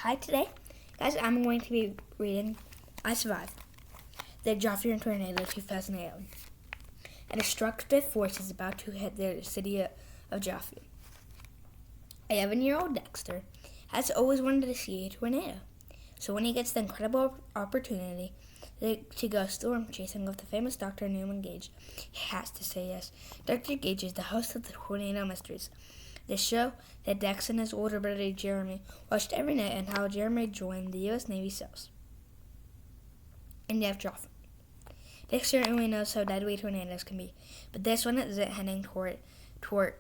Hi, today, guys, I'm going to be reading I Survived, the Joffrey Tornado 2011. A destructive force is about to hit the city of Joffrey. 11-year-old Dexter has always wanted to see a tornado, so when he gets the incredible opportunity to go storm chasing with the famous Dr. Newman Gage, he has to say yes. Dr. Gage is the host of the Tornado Mysteries, the show that Dex and his older brother Jeremy watched every night, and how Jeremy joined the U.S. Navy SEALs. And you have Joffrey. Dex certainly knows how deadly tornadoes can be, but this one isn't heading toward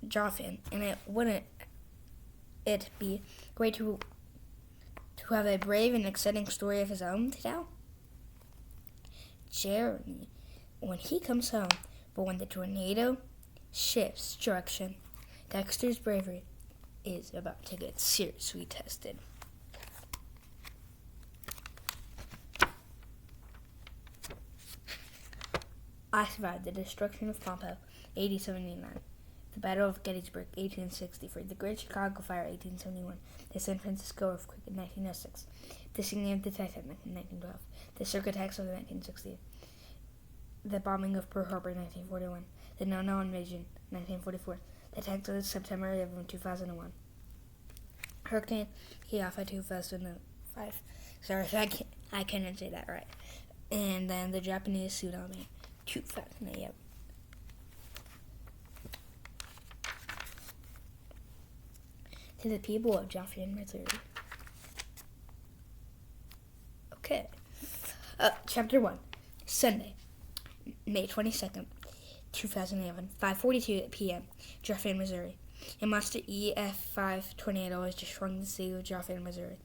Joffrey, and wouldn't it be great to have a brave and exciting story of his own to tell? Jeremy, when he comes home, but when the tornado shifts direction, Dexter's bravery is about to get seriously tested. I Survived the Destruction of Pompeii, 1879. The Battle of Gettysburg, 1863. The Great Chicago Fire, 1871. The San Francisco Earthquake in 1906. The sinking of the Titanic in 1912. The Circuit attacks of 1968. The bombing of Pearl Harbor, 1941. The No-No invasion, 1944. The attacks of September 11, 2001. Hurricane Iota, 2005. Sorry, I couldn't say that right. And then the Japanese tsunami, 2008. To the people of Joffrey, Missouri. Okay. Chapter 1. Sunday, May 22nd, 2011, 5:42 p.m., Joffrey, Missouri. A monster EF5 tornado was destroying the city of Joffrey, Missouri,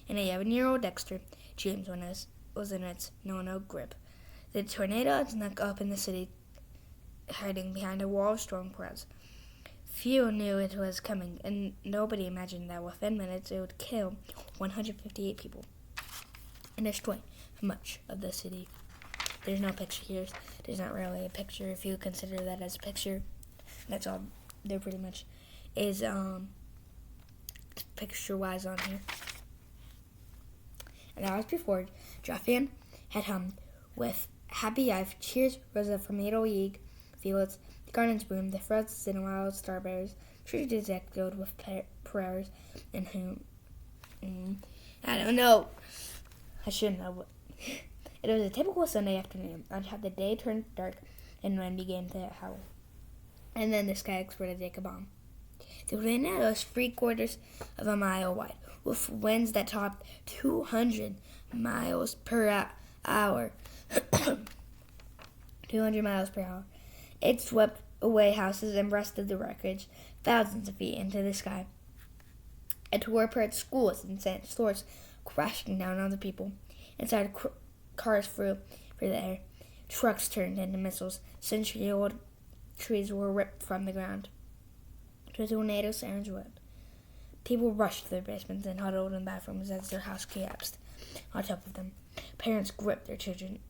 and a 11-year-old Dexter James was in its no-no grip. The tornado had snuck up in the city, hiding behind a wall of storm clouds. Few knew it was coming, and nobody imagined that within minutes it would kill 158 people and destroy much of the city. There's no picture here. There's not really a picture if you consider that as a picture. That's all there pretty much is picture-wise on here. And hours before, Joffrey had hummed with Happy Life, Cheers, Rosa from Middle League, Fields, the gardens bloom, the frosts and wild starberries, trees echoed with prayers, and I don't know. I should know. It was a typical Sunday afternoon, on how the day turned dark and wind began to howl. And then the sky exploded like a bomb. The tornado was 3/4 of a mile wide, with winds that topped 200 miles per hour. 200 miles per hour. It swept away houses and breasted the wreckage thousands of feet into the sky. It tore apart schools and sent stores crashing down on the people. Inside, cars flew through the air. Trucks turned into missiles. Century-old trees were ripped from the ground. The tornado sirens roared. People rushed to their basements and huddled in bathrooms as their house collapsed on top of them. Parents gripped their children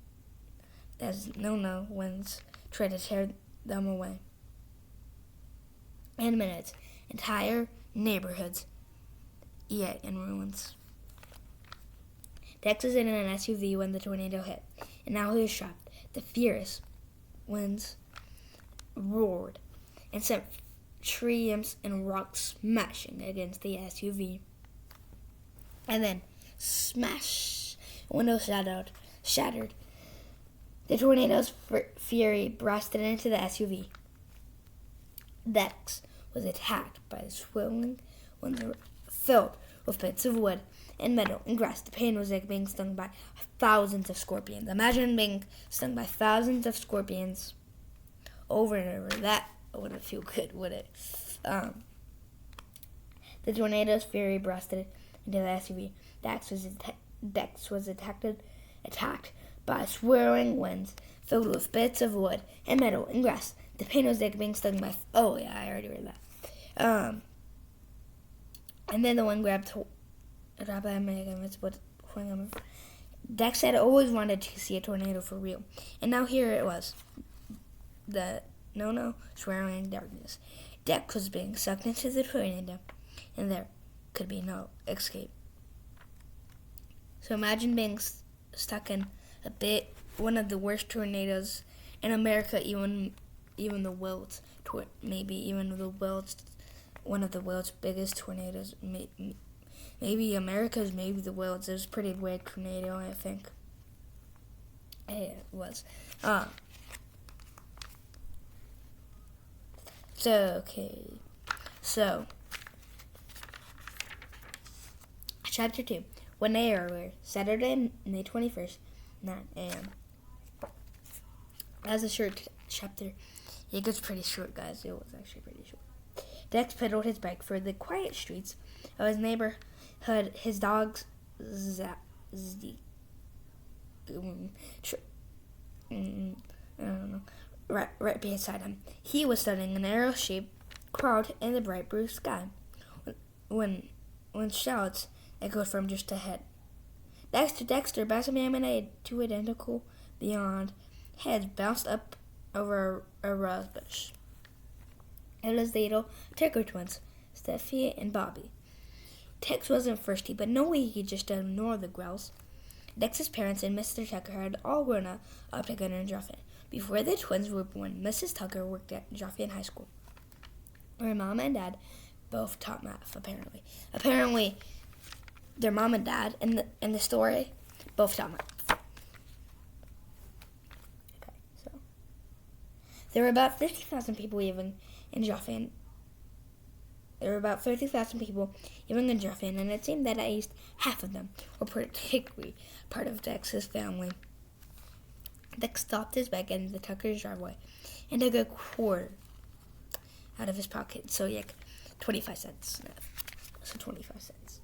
as no-no winds tried to tear them away. In minutes, entire neighborhoods yet in ruins. Dex was in an SUV when the tornado hit, and now he was shocked. The furious winds roared and sent trees and rocks smashing against the SUV. And then, smash! Windows shattered. The tornado's fury blasted into the SUV. Dex was attacked by the swirling winds filled with bits of wood and metal and grass. The pain was like being stung by thousands of scorpions. Imagine being stung by thousands of scorpions over and over. That wouldn't feel good, would it? The tornado's fury blasted into the SUV. Dex was attacked by swirling winds filled with bits of wood and metal and grass. The pain was like being stung by... Oh, yeah, I already read that. And then the wind grabbed Dex had always wanted to see a tornado for real, and now here it was. The no-no swirling darkness. Dex was being sucked into the tornado, and there could be no escape. So imagine being stuck in one of the worst tornadoes in America, even the world's maybe even the world's one of the world's biggest tornadoes. Maybe America's, maybe the world's. It was a pretty big tornado, I think. It was. So, Chapter 2. 1 day earlier, Saturday, May 21st, 9 a.m. That was a short chapter. It was pretty short, guys. It was actually pretty short. Dex pedaled his bike through the quiet streets of his neighborhood. His dogs, right beside him. He was studying an arrow-shaped cloud in the bright blue sky when shouts echoed from just ahead. Dexter, Dexter, Bassamam and two identical beyond heads bounced up over a rose bush. It was the little Tucker twins, Steffi and Bobby. Tex wasn't thirsty, but no way he could just ignore the growls. Dex's parents and Mr. Tucker had all grown up together in Joffian. Before the twins were born, Mrs. Tucker worked at Joffian High School, where Mom and Dad both taught math, apparently. Apparently, their mom and dad in the story both taught math. Okay, so there were about 50,000 people living in Joffian. There were about 30,000 people living in Joffian, and it seemed that at least half of them were particularly part of Dex's family. Dex stopped his bike in the Tucker's driveway and took a quarter out of his pocket. So, 25 cents. So, 25 cents.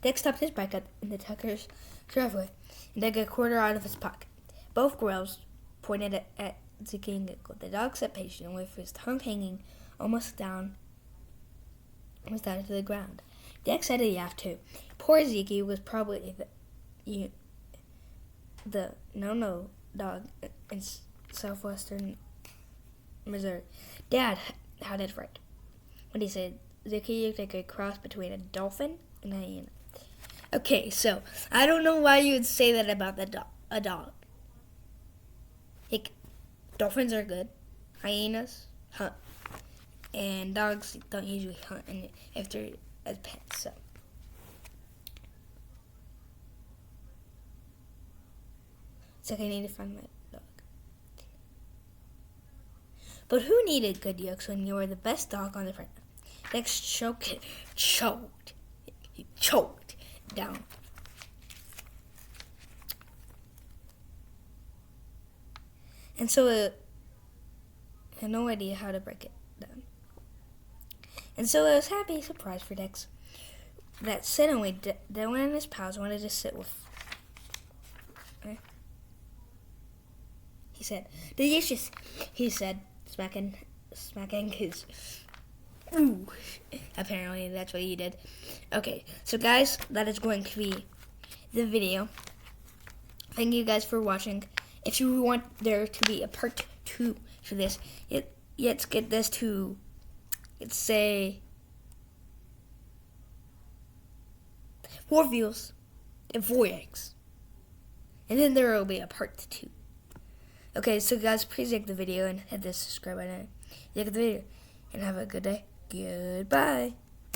Dex stopped his bike in the Tucker's driveway and took a quarter out of his pocket. Both girls pointed at Ziki and Giggle. The dog sat patient with his tongue hanging almost down to the ground. Dex had a yaff too. Poor Ziki was probably the no dog in southwestern Missouri. Dad had it right when he said Ziki looked like a cross between a dolphin and a hyena. Okay, so I don't know why you would say that about a dog. Dolphins are good, hyenas hunt, and dogs don't usually hunt if they're as pets. So I need to find my dog. But who needed good yolks when you were the best dog on the planet? Dex choked down. And so I had no idea how to break it down. And so it was a happy surprise for Dex that suddenly Dylan and his pals wanted to sit with. He said, "Delicious," he said, smacking his. Ooh, apparently that's what he did. Okay, so guys, that is going to be the video. Thank you guys for watching. If you want there to be a part 2 to this, let's get this to, let's say, 4 views and 4 eggs. And then there will be a part 2. Okay, so guys, please like the video and hit the subscribe button. Like the video and have a good day. Goodbye.